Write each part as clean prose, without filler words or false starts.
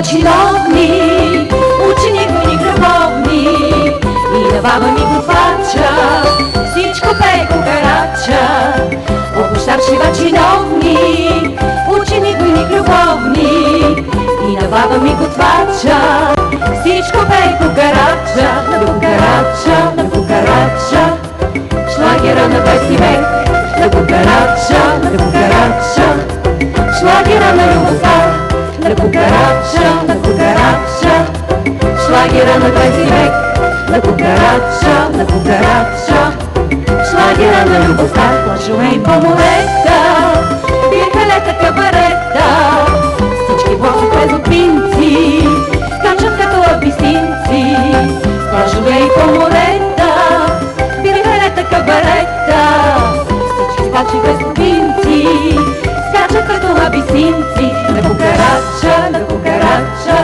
старшива чиновник, ученик войник любовник и на баба ми готвача, всичко пее кукарача. О, старшива чиновник, ученик войник любовник и на баба ми готвача, всичко пее кукарача, на кукарача, на кукарача. Шлагера на 20 век, на кукарача, на кукарача. Шлагера на любовта, на кукарача, на кукарача. Шлагера на 20 век, на кукарача, на кукарача. Шлагера на любовта, плажове и по морета, бирка лета кабарета. Всички блокове зубинци качат като абисинци. Плажове и по морета, бирка лета кабарета. Всички скачи зубинци скачат като абисинци. На кукарача, на кукарача.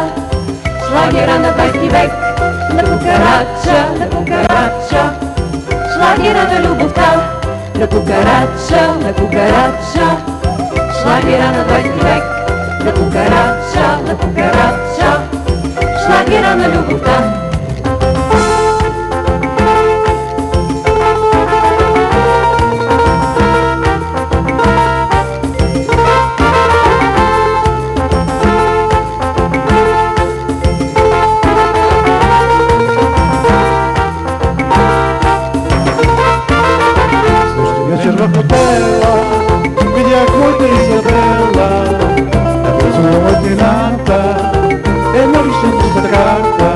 Шлагера на 20 век, на кукарача, на кукарача. Шлагера на любовта, на кукарача, на кукарача. Шлагера на 20 век, на кукарача, на кукарача. Шлагера на любовта. В хотела видях моята Изабела, напръсна латината, една лична карта.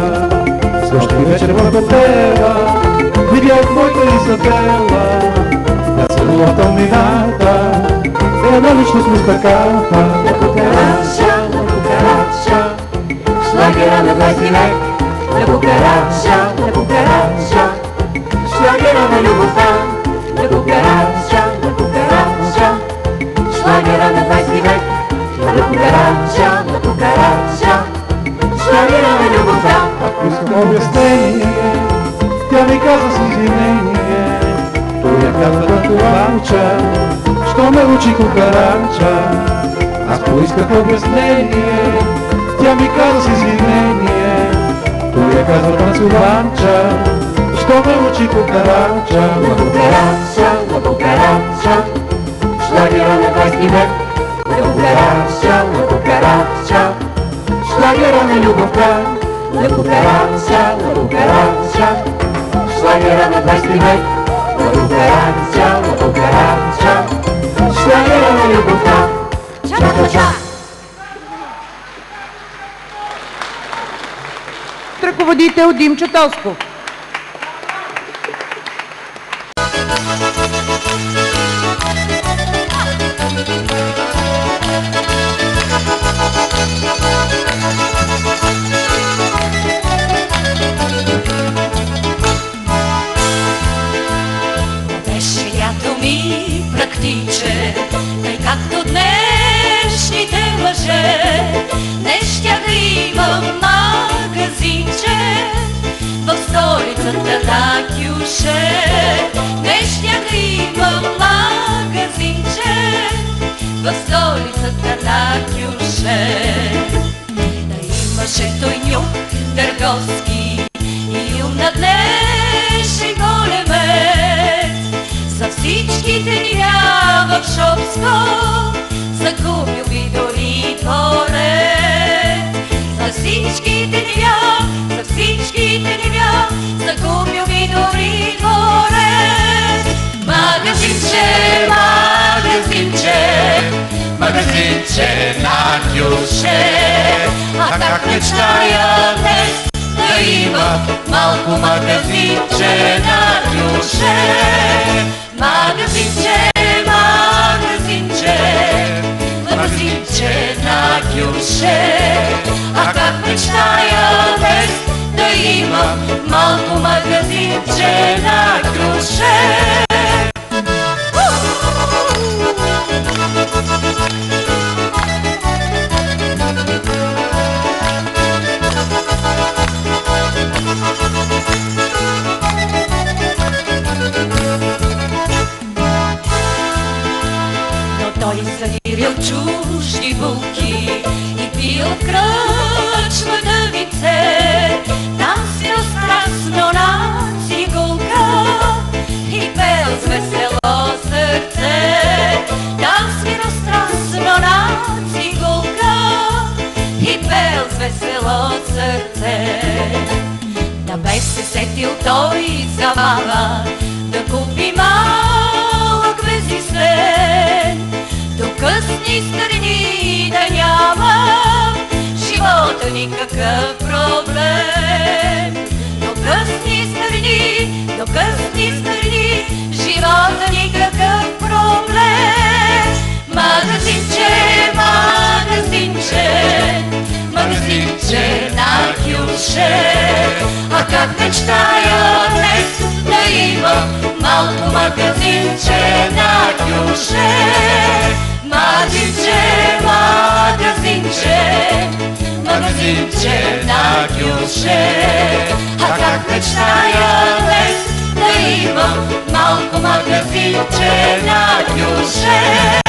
Следващия вечер в хотела видях моята Изабела, напръсна тълнината, една лична карта. На кукарача, на кукарача. Шлагера на 20 век, на кукарача, на кукарача. Шлагера на любовта, на кукарача, на кукарача. Шлагера на 20 век, на кукарача, на кукарача. Шлагера на любовта. Ако искам обяснение, тя ми каза с извинение, той я казва да товарча, що ме учи кукарача. Аз поисках обяснение, тя ми каза с извинение, той я казва да товарча, що ме учи кукарача. На кукарача, на кукарача. Шлагера на 20 век, на кукарача, на кукарача. Шлагера на любовта, на кукарача, на кукарача. Шлагера на 20 век, на кукарача, на кукарача. Шлагера на любовта. Ча-ча-ча! Ръководител Димчо Тосков. Беше лято ми практиче, тъй както днешните мъже. Не щях да имам магазинче в столицата на Кюше. Не щях да имам магазинче в столицата на Кюше. Да имаше той нюх търговски и ум на днешен големец. За всичките дня в Шопско загубил би дори дворец. За всичките дня, за всичките дня загубил би дори дворец. Магазинче, магазинче, магазинче на Кюше. А как мечтая днес да има малко магазинче на Кюше. Магазинче, магазинче, магазинче на Кюше. А как мечтая днес да има малко магазинче на Кюше. Той съдирил чужди булки и пил кръв млъчно дъвице, там свил страстно на цигулка и пел с весело сърце. Там свил страстно на цигулка и пел с весело сърце. Да бе се сетил той за баба да купи малък безислен, до късни страни да няма живота никакъв проблем. До късни страни живота никакъв проблем. Магазинче, магазинче, магазинче на Кюше, а как мечтая днес да имам малко магазинче на Кюше. Магазинче, магазинче, магазинче на Кюше, а как мечтая днес да имам малко магазинче на Кюше.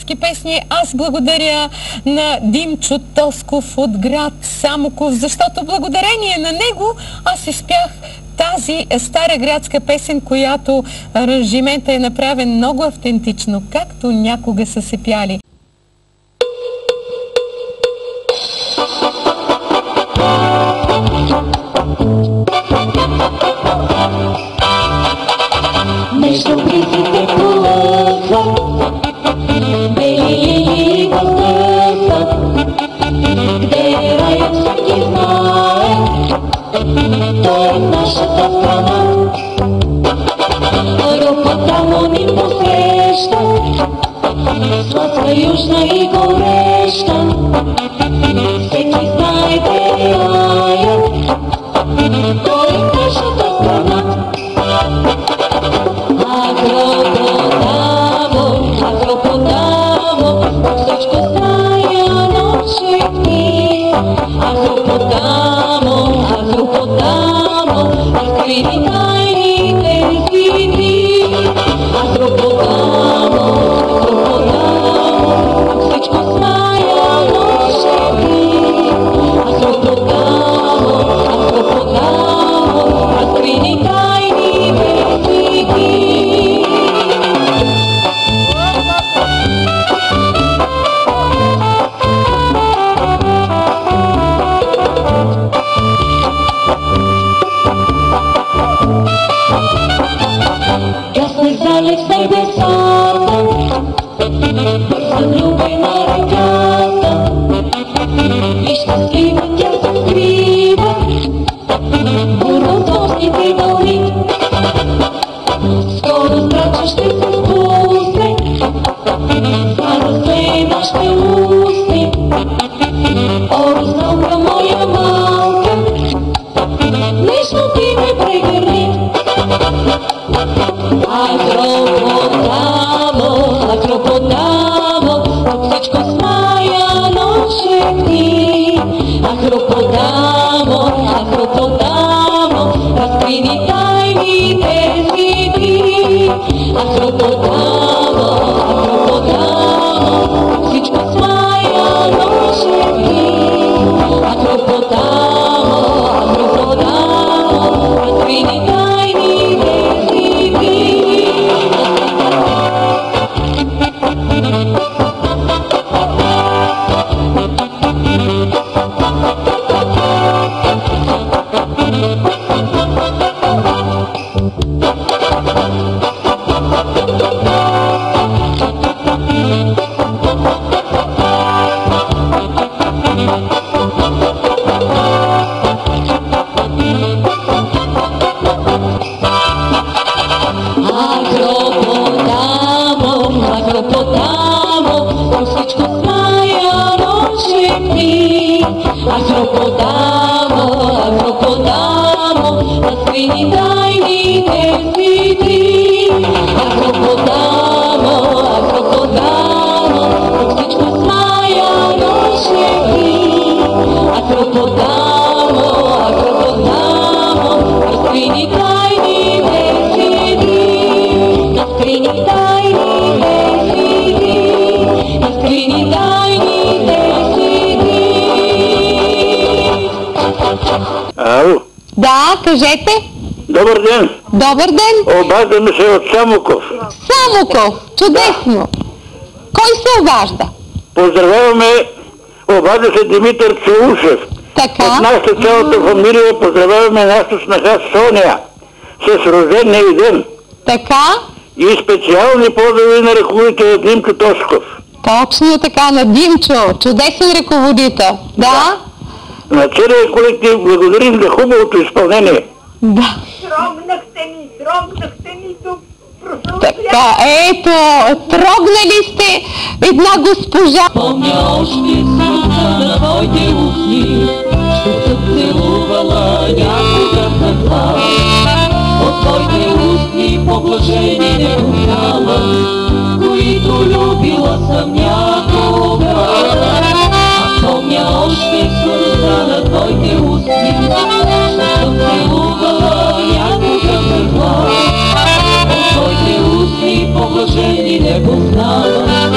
градски песни. Аз благодаря на Димчо Тосков от град Самоков, защото благодарение на него аз изпях тази стара градска песен, която аранжимента е направен много автентично, както някога са се пяли. Между близите полъхва, бели лилии възлъхват, къде е раят всеки знае, той е нашата страна. Ропата му ни посреща, сладка, южна и гореща, всеки знае къде е раят, той е нашата страна. Акропотамо, всичко зная нощи дни. Акропотамо, разкрити тайните си дни. Акропотамо, всичко зная нощи дни. Акропотамо, разкрити тайните си дни. Залез небесата, бързолюбена реката, и щастлива тя се скрива, буротосните вълни. Скоро здрача ще се спусне, за да слее нашите устни. О, Руснелка моя малка, нежно ти ме прегърни. Акропотамо, всичко зная нощи дни. Акропотамо, разкрити тайните си дни. Акропотамо, всичко зная нощи дни. Акропотамо, разкрити тайните си дни. Акропотамо, всичко зная нощи дни. Акропотамо, разкрити тайните си дни. Акропотамо, всичко зная нощи дни. Акропотамо, разкрити тайните си дни. Разкрити тайните си дни. Разкрити тайните си дни. Ало? Да, кажете. Добър ден! Добър ден! Обаждаме се от Самоков. Самоков! Чудесно! Кой се обажда? Поздравяваме, обажда се Димитър Целушев. Така? От нашата цялата фамилия поздравяваме нашата снаха Соня с рождения й ден. Така? И специални поздрави на ръководителя Димчо Тосков. Точно така, на Димчо. Чудесен ръководител. Да? На целия колектив благодарим за хубавото изпълнение. Да. Трогнахте ни до професора. Така, ето, трогнали сте една госпожа. Помня още сълза на твоите устни, що съм целувала някога в глас. От твоите устни поблажени не познавам, които любила съм някога. Аз помня още сълза на твоите устни, що съм целувала някога в глас. От твоите устни поблажени не познавам,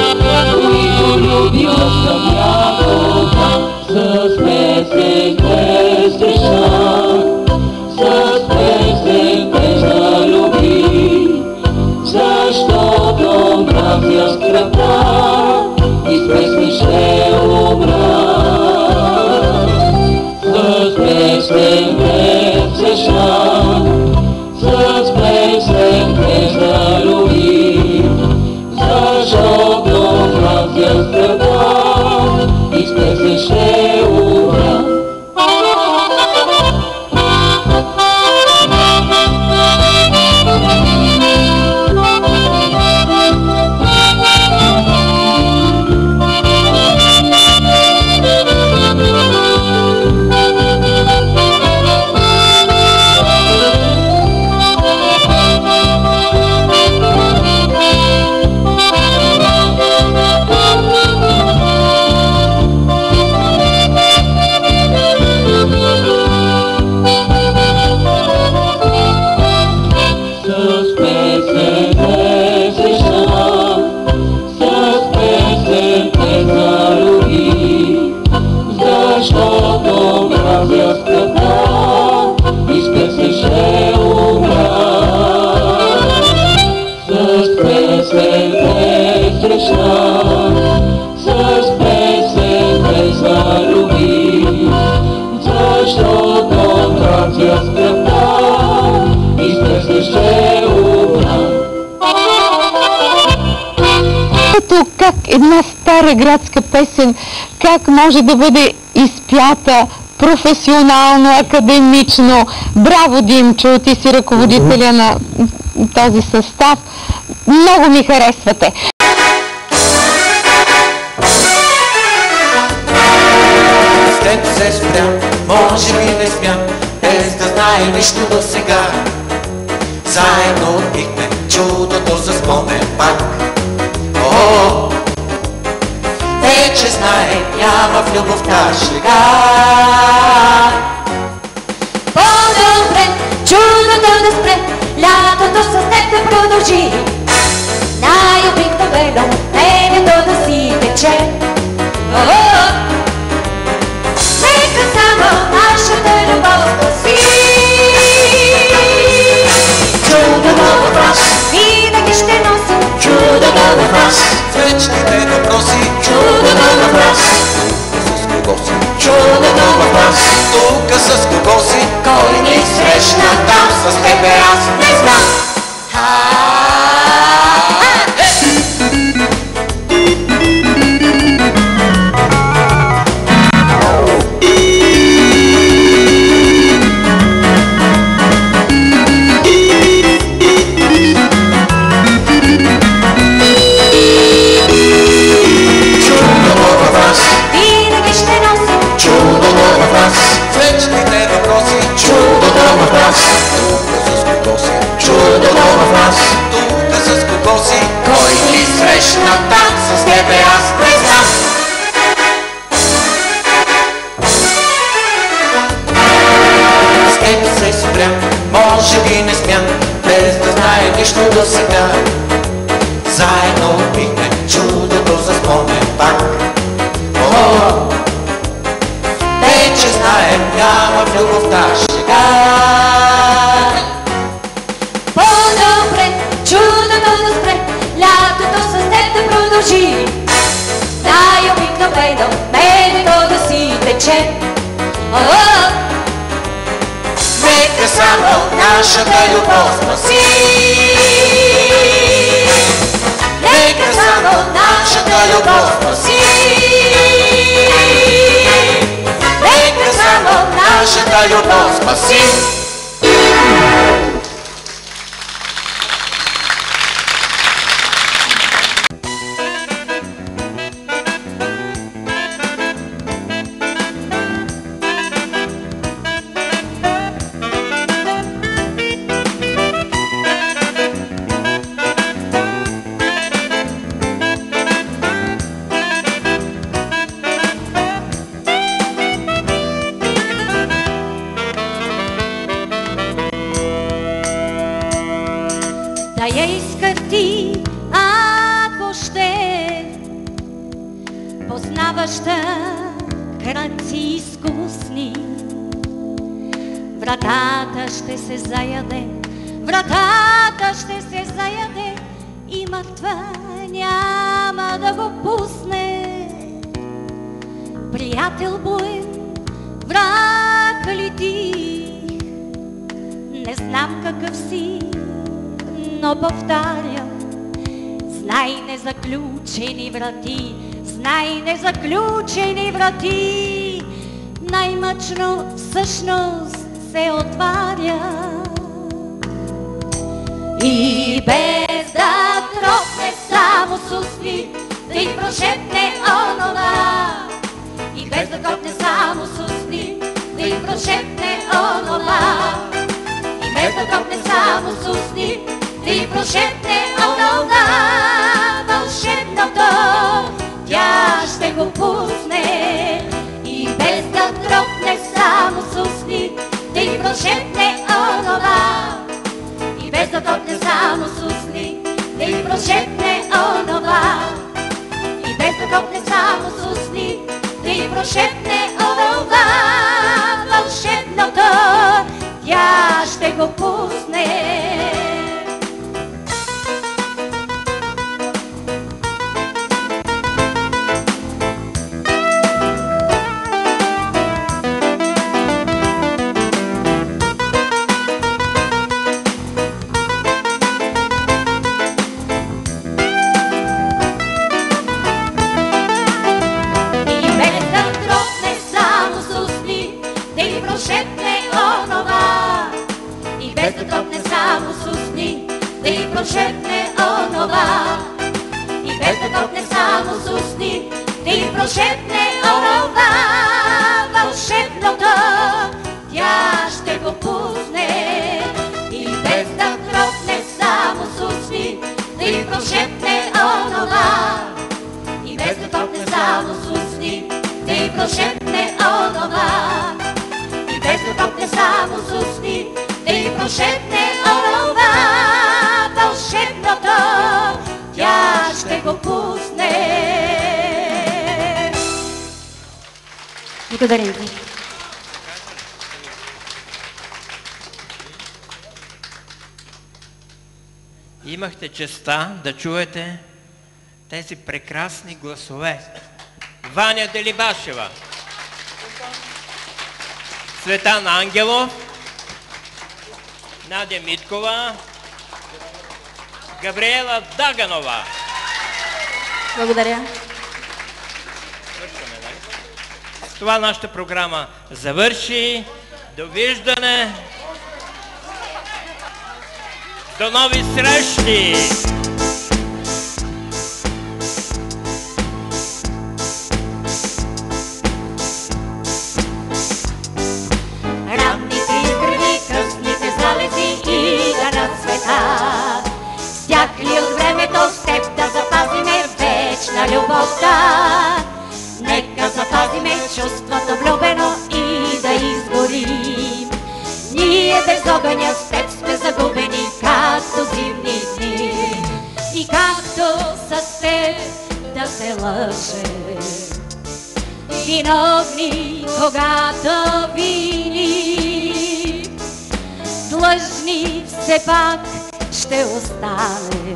разгръвта и ще убра. Ето как една стара градска песен, как може да бъде изпята професионално, академично. Браво, Димчо, ти си ръководителя на този състав. Много ми харесвате. С теб се спрям, може би не спям, без да знае нищо до сега. Заедно отбихме чудото за спомен пак. О, вече знае, няма в любовта шега. По-добре чудото да спре, лятото с теб да продължи. Най-обикновено времето да си тече. Нека само нашата любов спаси. Чудото в нас винаги ще носи. Чудото в нас в вечните въпроси. Чудото в нас с кого си? Чудото в нас тук с кого си? Кой ни срещна там? С тебе аз не знам. Кой ни срещна там? С тебе аз не знам. С теб се спрям, може би не смям, без да знае нищо до сега. Заедно бихме чудото за спомен пак. О, вече знаем, няма в любовта шега. По-добре чудото да спре, лятото с теб да продължи. Най-обикновено времето да си тече. Нека само нашата любов спаси. Нека само нашата любов спаси. Нека само нашата любов спаси. Да я исках ти, ако ще познаваща кръци изкусни. Вратата ще се заяде, вратата ще се заяде и мъртва няма да го пусне. Приятел буен, враг ли ти? Не знам какъв си, но повтарям, знай незаключени врати, знай незаключени врати, най-мъчно всъщност се отваря. И без да тропне само с устни, да й прошепне онова. И без да тропне само с устни, да й прошепне онова. И без да тропне само с устни, да й прошепне онова. Вълшебното тя ще го пусне. И без да тропне само с устни, да й прошепне онова. И без да тропне само с устни, да й прошепне онова. И без да тропне само с устни, да й прошепне онова. Вълшебното тя ще го пусне. прошепне онова. И без да топне само с устни, да й прошепне онова. Вълшебното тя ще го пусне. И без да тропне само с устни, да й прошепне онова. И без да тропне само с устни, да й прошепне онова. И без да тропне само с устни, да й прошепне онова. Вълшебното тя ще го пусне. Благодарим ви. Имахте честа да чуете тези прекрасни гласове. Ваня Делибашева, Цветан Ангелов, Надя Миткова, Габриела Даганова. Благодаря. С това нашата програма завърши. Довиждане. До нови срещи! Ранните изгреви, късните залези и да на света. Стякли от времето с теб да запазиме вечна любовта. Нека запазиме чувството влюбено и да изгорим. Ние без огъня с теб сме загубени, както зимни дни. И както с теб да се лъже, виновни, когато вини, длъжни все пак ще остане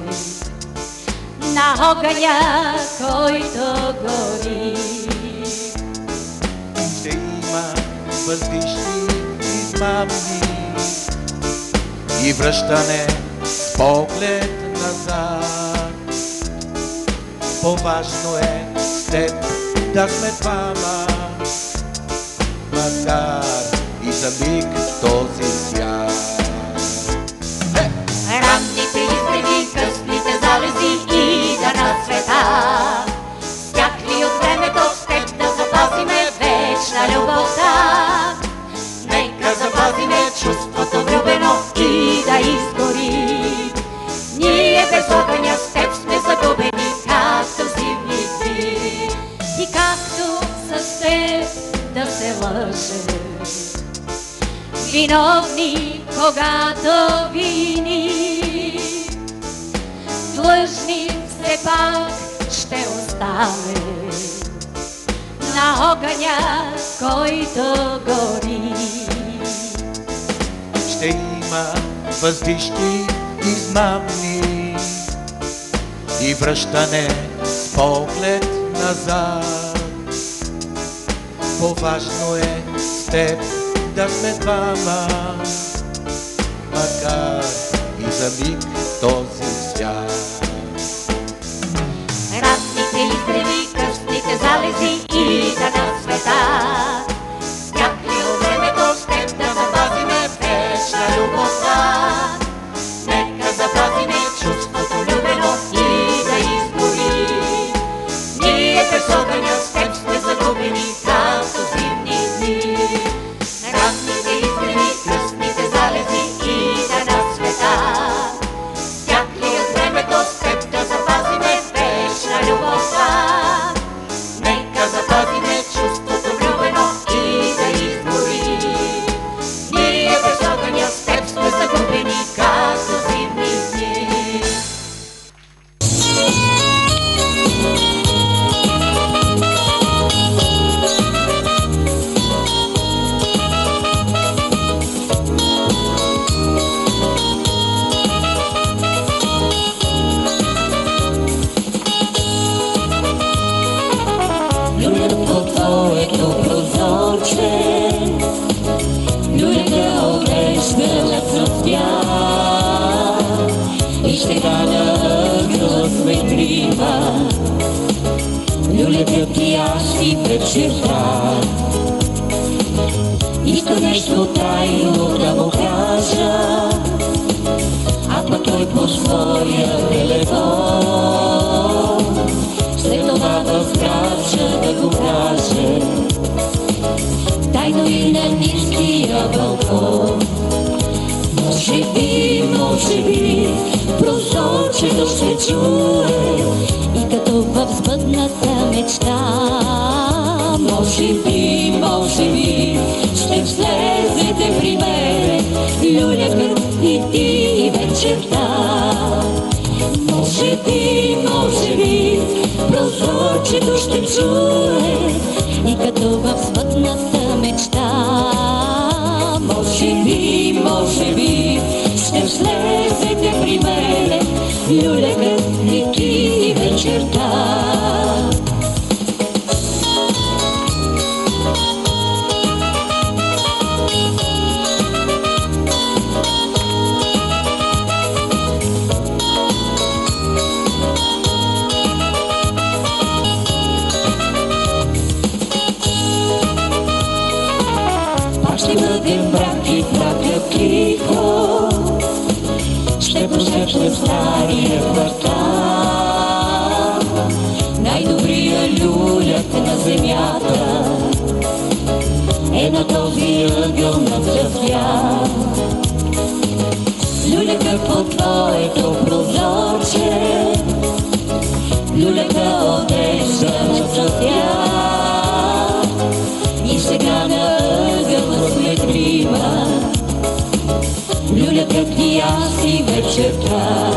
на огъня, който гори. Ще има въздишни измамни и връщане с поглед назад. По-важно е с теб да сме двама, макар и за миг в този свят. Ранните изгреви, късните залези и да на света. Стякли от времето с теб да запазиме вечна любовта. Нека запазиме чувството влюбено и да изгори. Ние без огъня с теб сме загубени, както зимни дни. И както с теб да се лъже, виновни, когато вини, длъжни все пак ще остане на огъня, който гори. Ще има въздишни измамни и връщане с поглед назад. По-важно е с теб да сме двама, макар и за миг в този свят. Ранните изгреви, късните залези и да на света. Стякли от времето с теб да запазиме вечна любовта. Нека запазиме чувството влюбено и да изгори. Ние без огъня с теб сме загубени, както зимни дни. Ранните изгреви, късните залези и да на света. Стякли от времето с теб да запазиме вечна любовта. Нека запазиме чувството влюбено и да изгори. Ние без огъня с теб сме загубени, както зимни дни. Люля по твоето прозорче, люля огреждала цъфтя и ще гадя грозметлива. Люля пящи вечерта, искам нещо тайно да му кажа, а пък той по своя телефон. След това възкача да го каже тайно и на ниския балкон. Може би, прозорчето ще чуе и като в сбъдната мечта. Може би, ще влезете при мене, люлякът и ти вечерта. Може би, прозорчето ще чуе и като в сбъдната мечта. Може би, ще влезете при мене, люлякът и ти вечерта. Ще бъдем брат и тихо, ще посрещнем стария квартал. Най-добрия люляк на земята е на този ъгъл на цъфя. Люляка по твоето прозорче, люляка одежда на цъфя. И сега на ъгъла сме трима, люлякът и аз и вечерта.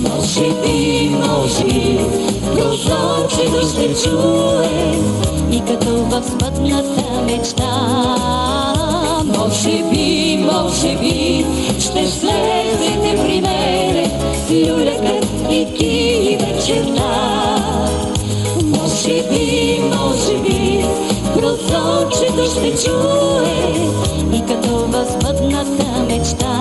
Може би, прозорчето ще чуе и като в смътната мечта. Може би, ще слезете при мене, люлякът и ти вечерта. Може би, прозорчето ще чуе и като възбъдната мечта.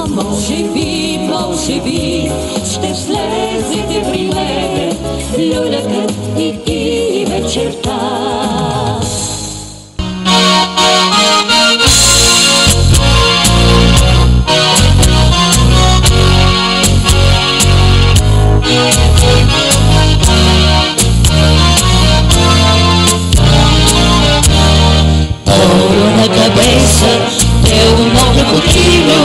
Може би, ще слезете при мене, люлякът и ти вечерта. La cabeza de un hombre continuo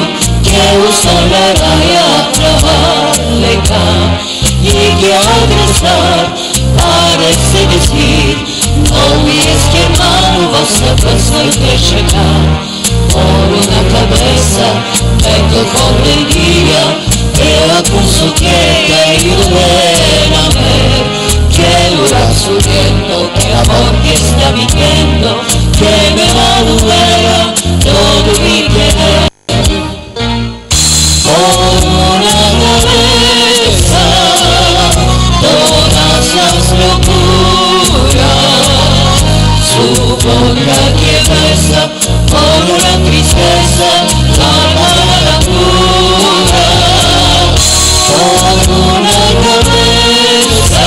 que usa la raya trabaja y que al rezar parece decir no olvides que hermano vas a pasar de llegar. Por una cabeza meto con el día que acuso que te ayuden a ver que dura subiendo, que amor que está viviendo, que me va a doler todo mi querer. Por una cabeza todas las locuras, su boca que besa, por una tristeza larga la cura. Por una cabeza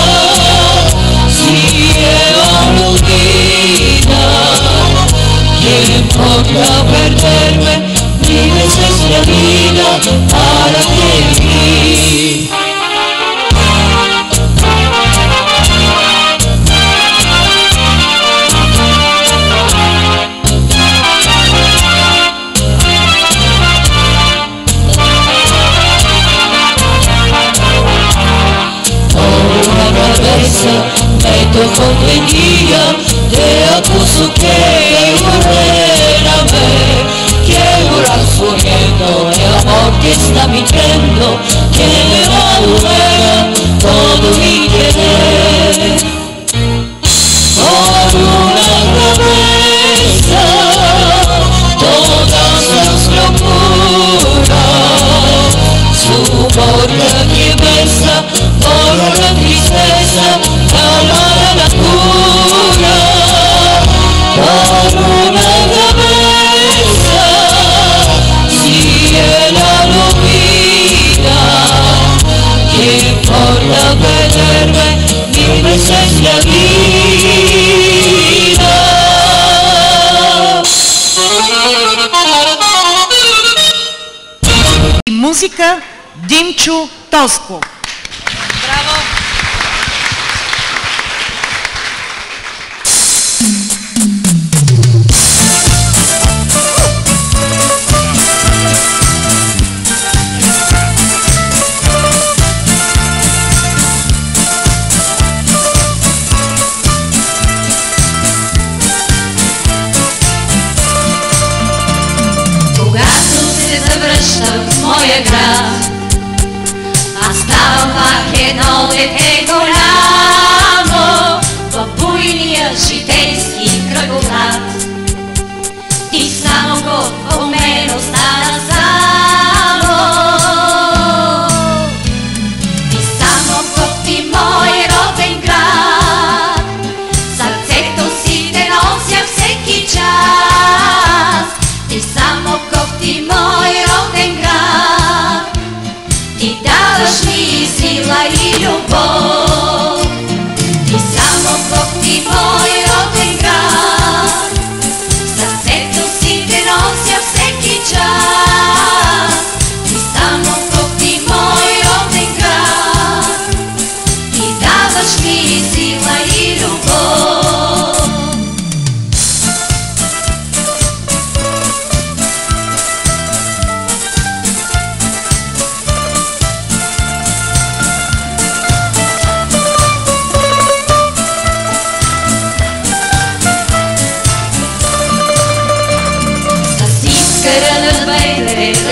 si ella no olvida, ¿qué importa perderme? Vives esta vida para que viví. Me tocó el día, te acuso que muérame, que duras sufriendo el amor que está mintiendo, que me va a doler todo mi querer. Por una cabeza todas las locuras, su boca que besa, por la tristeza calma la cura. Por una cabeza si ella lo olvida, ¿qué importa perderme? Vives es la vida. музика Димчо Тосков. Браво! Завръщам в моя град, аз ставам пак едно дете голямо в буйния житейски кръгоглад. Ти само го у мен остана само, ти само го ти мой роден град, сърцето си те нося всеки час. Ти само го ти мой роден град, ти даваш ми сила и любов. Ти само Бог, ти мой роден град, сърцето си те нося всеки час. Ти само Бог, ти мой роден град, ти даваш ми сила и любов.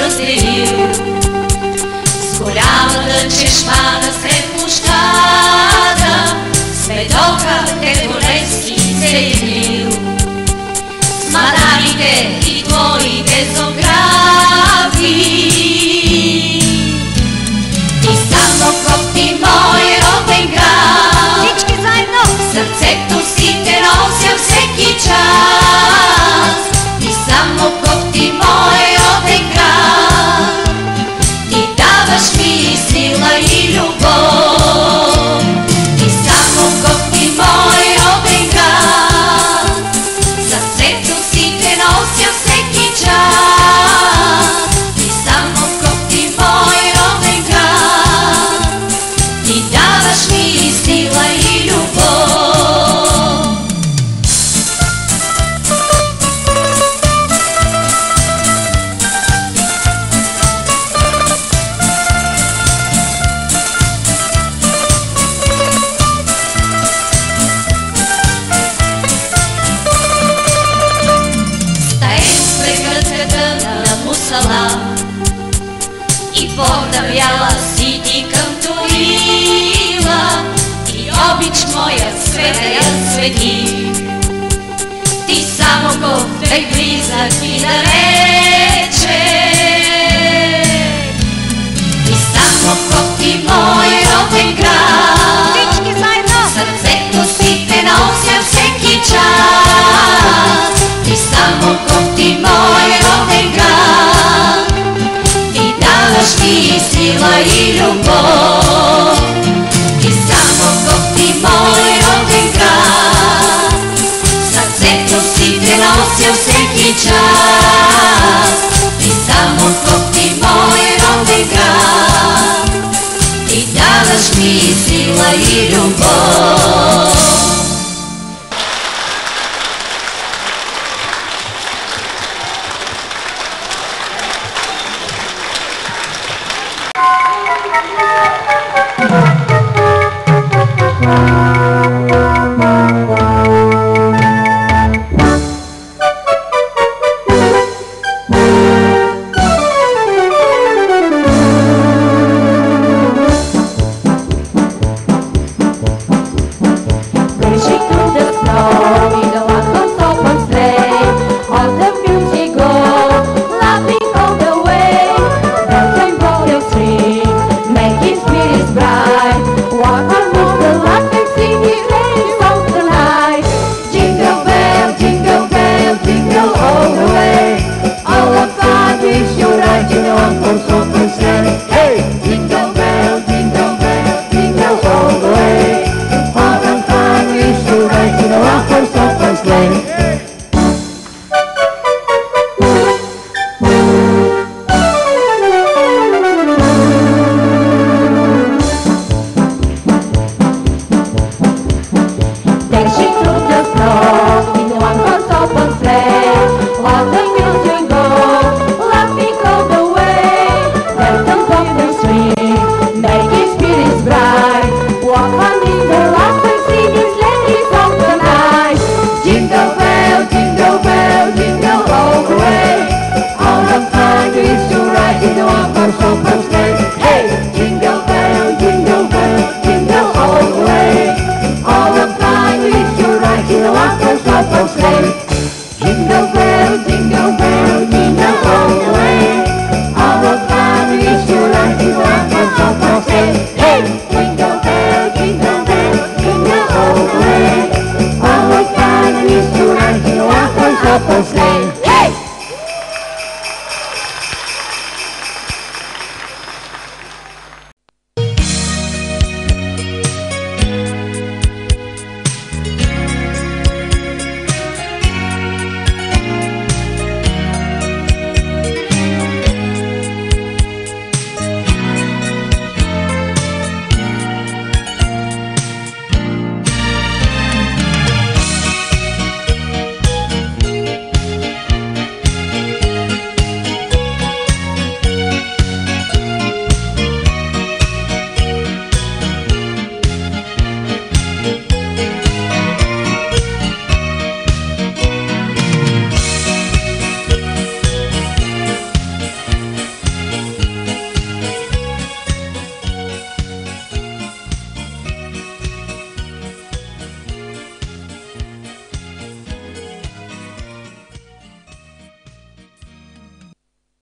Разделил с голямата чешма насред площада, с медоха Тедоревски се явил, с мадарите и твоите зографи. Ти само Бог, ти мой роден град, всички заедно, сърцето си те нося всеки час. Ти само Бог, ти мой роден град, ти даваш ми сила и любов. Ти само Бог, ти мой роден град, сърцето си те нося всеки час. Ти само Бог, ти мой роден град, ти даваш ми сила и любов. И вода бяла си ти към Турила, и обич моя света я свети. Ти само го бе близък и далече. Ти само го ти мой роден град, всички заедно, сърцето си те нося всеки час. Ти само го ти мой роден град, ти даваш ми сила и любов. Ти само Бог, ти мой роден град, сърцето си те нося всеки час. Ти само Бог, ти мой роден град, ти даваш ми сила и любов. What